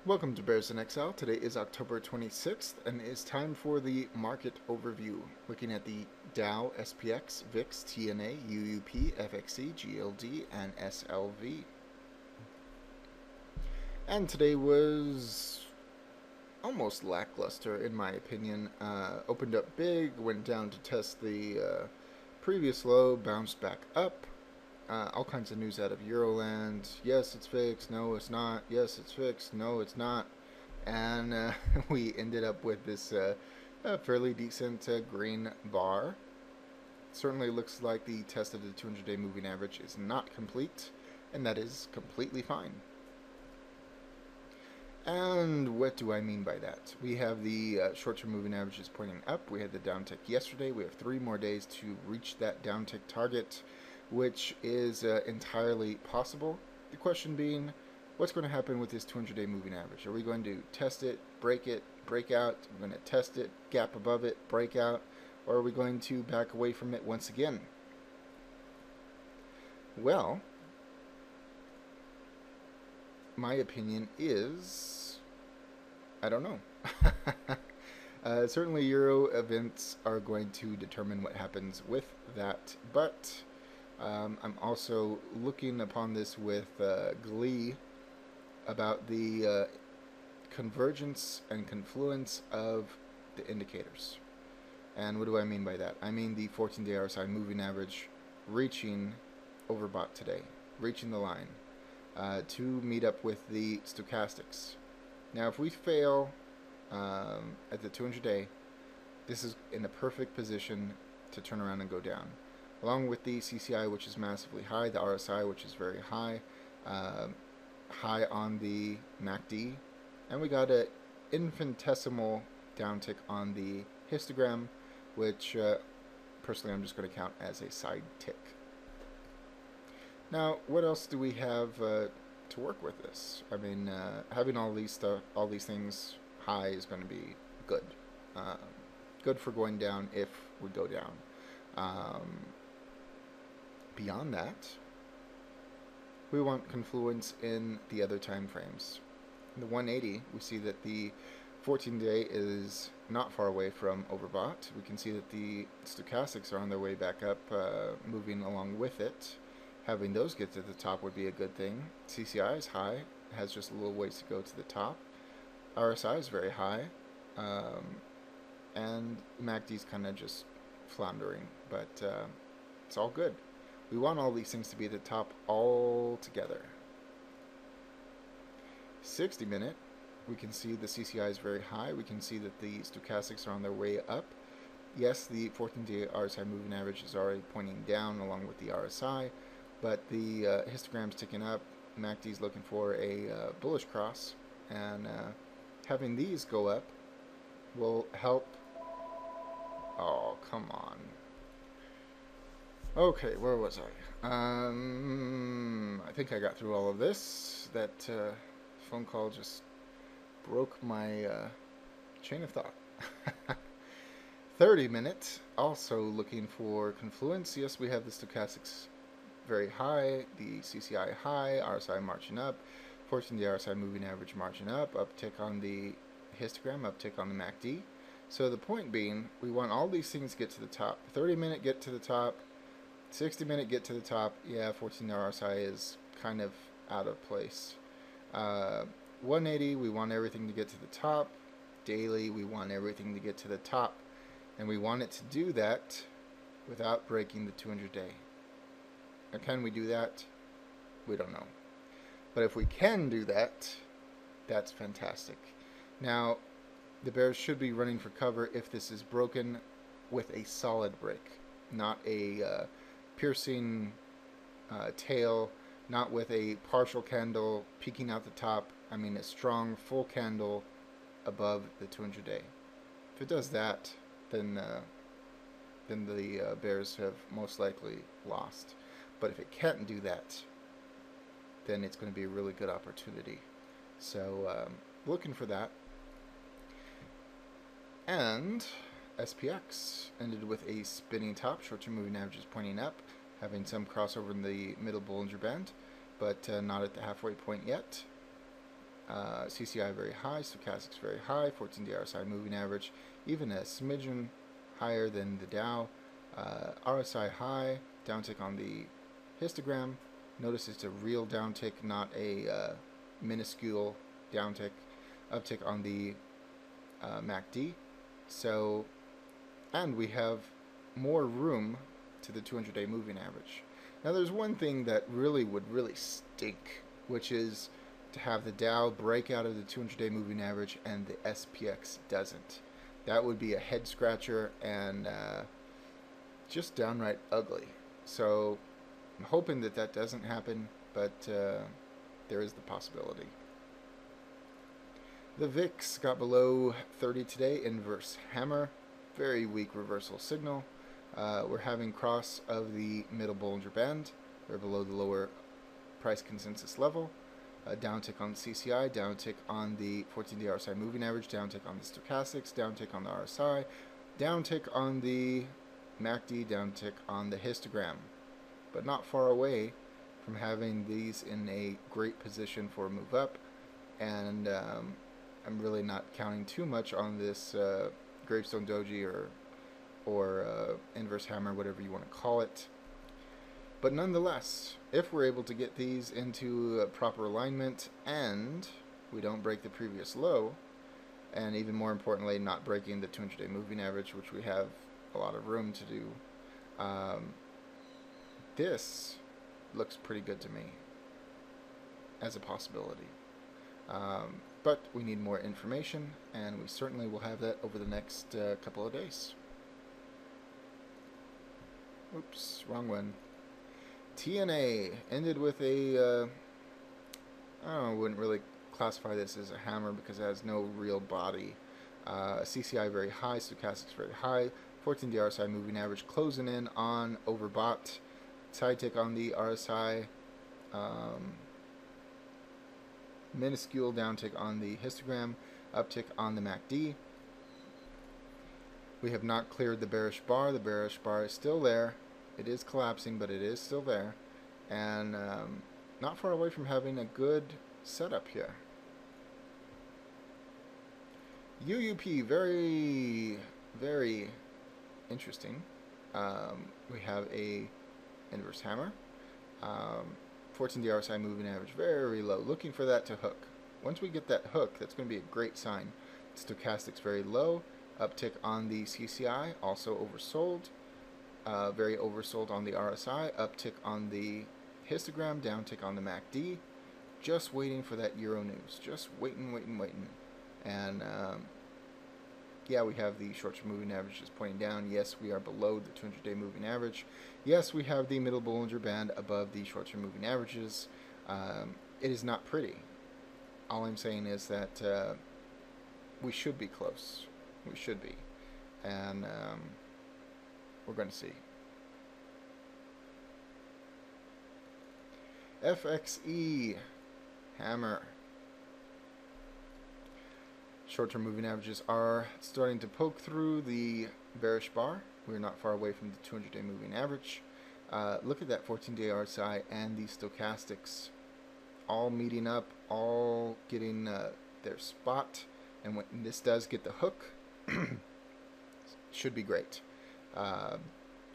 Welcome to Bears in Exile. Today is October 26th, and it is time for the market overview. Looking at the Dow, SPX, VIX, TNA, UUP, FXE, GLD, and SLV. And today was almost lackluster, in my opinion. Opened up big, went down to test the previous low, bounced back up. All kinds of news out of Euroland. Yes, it's fixed. No, it's not. Yes, it's fixed. No, it's not. And we ended up with this fairly decent green bar. Certainly looks like the test of the 200-day moving average is not complete, and that is completely fine. And what do I mean by that? We have the short-term moving averages pointing up. We had the downtick yesterday. We have 3 more days to reach that downtick target, which is entirely possible. The question being, what's going to happen with this 200-day moving average? Are we going to test it, break out? We're going to test it, gap above it, break out, or are we going to back away from it once again? Well, my opinion is, I don't know. Certainly Euro events are going to determine what happens with that, but I'm also looking upon this with glee about the convergence and confluence of the indicators. And what do I mean by that? I mean the 14-day RSI moving average reaching overbought today, reaching the line to meet up with the stochastics. Now, if we fail at the 200-day, this is in a perfect position to turn around and go down. Along with the CCI, which is massively high, the RSI, which is very high, high on the MACD, and we got an infinitesimal downtick on the histogram, which personally I'm just going to count as a side tick. Now, what else do we have to work with this? I mean, having all these things high is going to be good. Good for going down if we go down. Beyond that, we want confluence in the other time frames. In the 180, we see that the 14-day is not far away from overbought. We can see that the stochastics are on their way back up, moving along with it. Having those get to the top would be a good thing. CCI is high, has just a little ways to go to the top. RSI is very high, and MACD's kind of just floundering, but it's all good. We want all these things to be at the top all together. 60-minute, we can see the CCI is very high. We can see that the stochastics are on their way up. Yes, the 14-day RSI moving average is already pointing down along with the RSI, but the histogram's ticking up. MACD's looking for a bullish cross, and having these go up will help. Oh, come on. Okay, where was I? I think I got through all of this. That phone call just broke my chain of thought. 30-minute, also looking for confluence. Yes, we have the stochastics very high, the CCI high, RSI marching up, 14-day RSI moving average marching up, uptick on the histogram, uptick on the MACD. So the point being, we want all these things to get to the top. 30-minute get to the top, 60-minute get to the top. Yeah, 14-day RSI is kind of out of place. 180, we want everything to get to the top. Daily, we want everything to get to the top. And we want it to do that without breaking the 200-day. Now, can we do that? We don't know. But if we can do that, that's fantastic. Now, the bears should be running for cover if this is broken with a solid break, not a piercing tail, not with a partial candle peeking out the top. I mean, a strong full candle above the 200-day. If it does that, then the bears have most likely lost. But if it can't do that, then it's going to be a really good opportunity. So looking for that. And SPX ended with a spinning top, short-term moving averages pointing up, having some crossover in the middle Bollinger Band, but not at the halfway point yet. CCI very high, stochastics very high, 14-day RSI moving average even a smidgen higher than the Dow. RSI high, downtick on the histogram. Notice it's a real downtick, not a minuscule downtick. Uptick on the MACD. So, and we have more room to the 200-day moving average. Now, there's one thing that would really stink, which is to have the Dow break out of the 200-day moving average and the SPX doesn't. That would be a head scratcher and just downright ugly. So I'm hoping that that doesn't happen, but there is the possibility. The VIX got below 30 today, inverse hammer, very weak reversal signal. We're having cross of the middle Bollinger Band. They're below the lower price consensus level. Downtick on the CCI, downtick on the 14-day RSI moving average, downtick on the stochastics, downtick on the RSI, downtick on the MACD, downtick on the histogram. But not far away from having these in a great position for a move up. And I'm really not counting too much on this gravestone doji or inverse hammer, whatever you want to call it. But nonetheless, if we're able to get these into proper alignment and we don't break the previous low, and even more importantly, not breaking the 200-day moving average, which we have a lot of room to do, this looks pretty good to me as a possibility. But we need more information, and we certainly will have that over the next couple of days. Oops, wrong one. TNA ended with a, I wouldn't really classify this as a hammer because it has no real body. CCI very high, stochastics very high, 14-day RSI moving average closing in on overbought, side tick on the RSI, minuscule downtick on the histogram, uptick on the MACD. We have not cleared the bearish bar. The bearish bar is still there. It is collapsing, but it is still there, and not far away from having a good setup here. UUP, very, very interesting. We have a inverse hammer, 14-day RSI moving average very low, looking for that to hook. Once we get that hook, that's going to be a great sign. Stochastics very low, uptick on the CCI, also oversold. Very oversold on the RSI, uptick on the histogram, downtick on the MACD. Just waiting for that Euro news. Just waiting. And yeah, we have the short-term moving averages pointing down. Yes, we are below the 200-day moving average. Yes, we have the middle Bollinger Band above the short-term moving averages. It is not pretty. All I'm saying is that we should be close. We should be. And we're going to see. FXE hammer. Short-term moving averages are starting to poke through the bearish bar. We're not far away from the 200-day moving average. Look at that 14-day RSI and the stochastics all meeting up, all getting their spot. And when this does get the hook, should be great.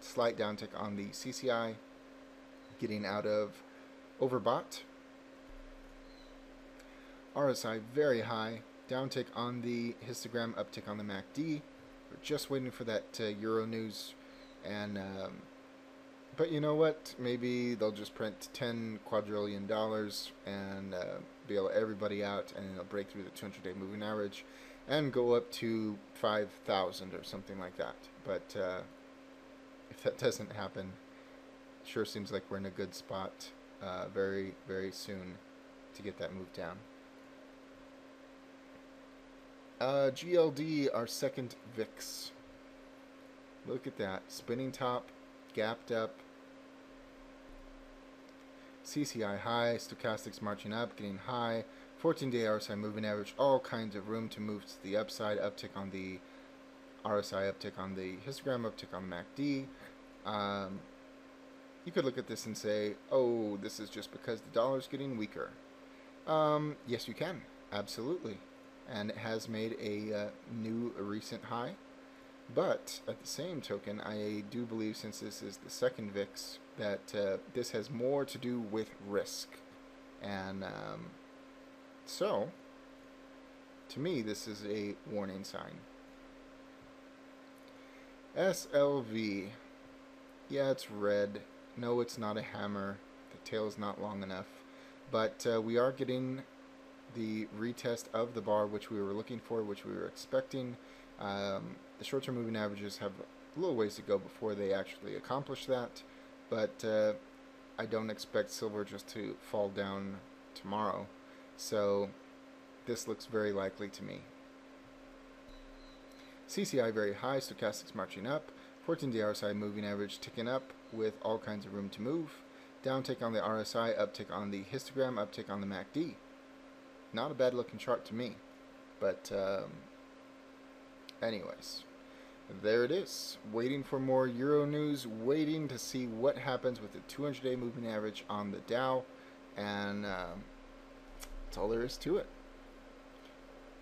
Slight downtick on the CCI, getting out of overbought. RSI very high, downtick on the histogram, uptick on the MACD. We're just waiting for that Euro news, and but you know what? Maybe they'll just print $10 quadrillion and bail everybody out, and they'll break through the 200-day moving average and go up to 5,000 or something like that. But if that doesn't happen, it sure seems like we're in a good spot very, very soon to get that move down. GLD, our second VIX. Look at that. Spinning top, gapped up. CCI high, stochastics marching up, getting high. 14-day RSI moving average, all kinds of room to move to the upside. Uptick on the RSI, uptick on the histogram, uptick on the MACD. You could look at this and say, oh, this is just because the dollar's getting weaker. Yes, you can. Absolutely. And it has made a new recent high. But at the same token, I do believe, since this is the second VIX, that this has more to do with risk. And so, to me, this is a warning sign. SLV. Yeah, it's red. No, it's not a hammer. The tail is not long enough. But we are getting the retest of the bar, which we were looking for, which we were expecting. The short-term moving averages have a little ways to go before they actually accomplish that. But I don't expect silver just to fall down tomorrow. So this looks very likely to me. CCI very high, stochastics marching up, 14-day RSI moving average ticking up with all kinds of room to move. Downtick on the RSI, uptick on the histogram, uptick on the MACD. Not a bad looking chart to me. But anyways, there it is. Waiting for more Euro news, waiting to see what happens with the 200-day moving average on the Dow. And that's all there is to it.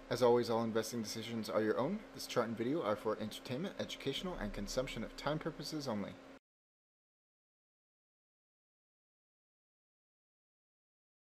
As always, all investing decisions are your own. This chart and video are for entertainment, educational, and consumption of time purposes only.